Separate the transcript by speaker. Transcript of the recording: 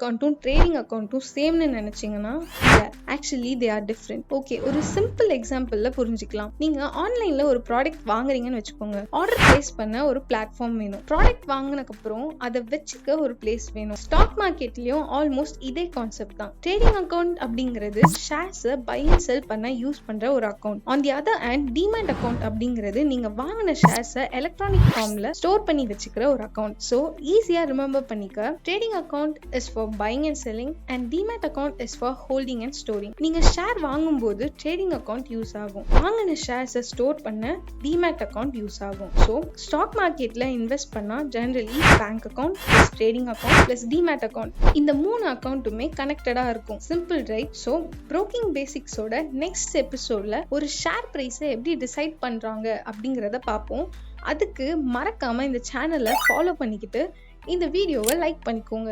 Speaker 1: அக்கௌண்ட்டும் trading அக்கௌண்ட்டும் சேம்னு நினைச்சீங்கன்னா actually they are different. Okay, ஒரு simple எக்ஸாம்பிள்ல புரிஞ்சுக்கலாம். நீங்க ஆன்லைன்ல ஒரு ப்ராடக்ட் வாங்குறீங்கன்னு வச்சுக்கோங்க. ஆர்டர் பிளேஸ் பண்ண ஒரு பிளாட்ஃபார்ம் வேணும். ப்ராடக்ட் வாங்கினதுக்கு அப்புறம் அதை வச்சுக்க ஒரு பிளேஸ் வேணும். ஸ்டாக் மார்க்கெட்லயும் ஆல்மோஸ்ட் இதே கான்செப்ட் தான். ட்ரேடிங் அக்கௌண்ட் அப்படிங்கிறது ஷேர்ஸை பை அண்ட் செல் பண்ண யூஸ் பண்ற ஒரு account. On the other hand demat account அப்படிங்கிறது நீங்க வாங்கின ஷேர்ஸை எலக்ட்ரானிக் ஃபார்ம்ல ஸ்டோர் பண்ணி வச்சுக்கிற ஒரு அக்கௌண்ட். ஸோ ஈஸியா ரிமெம்பர் பண்ணிக்க, trading account is for buying and selling and demat account is for holding and storing. நீங்க ஷேர் வாங்கும்போது ட்ரேடிங் அக்கௌண்ட் யூஸ் ஆகும். வாங்கின ஷேர்ஸை ஸ்டோர் பண்ண டிமேட் அக்கௌண்ட் யூஸ் ஆகும். ஸோ ஸ்டாக் மார்க்கெட்ல இன்வெஸ்ட் பண்ணா generally bank account plus trading account plus demat account, இந்த 3 அக்கௌண்ட்டுமே கனெக்டடா இருக்கும். Simple right? ஸோ ப்ரோக்கிங் பேசிக்ஸோட நெக்ஸ்ட் எபிசோட்ல ஒரு ஷேர் பிரைஸை எப்படி டிசைட் பண்றாங்க அப்படிங்கிறத பார்ப்போம். அதுக்கு மறக்காம இந்த சேனலை ஃபாலோ பண்ணிக்கிட்டு இந்த வீடியோவை லைக் பண்ணிக்கோங்க.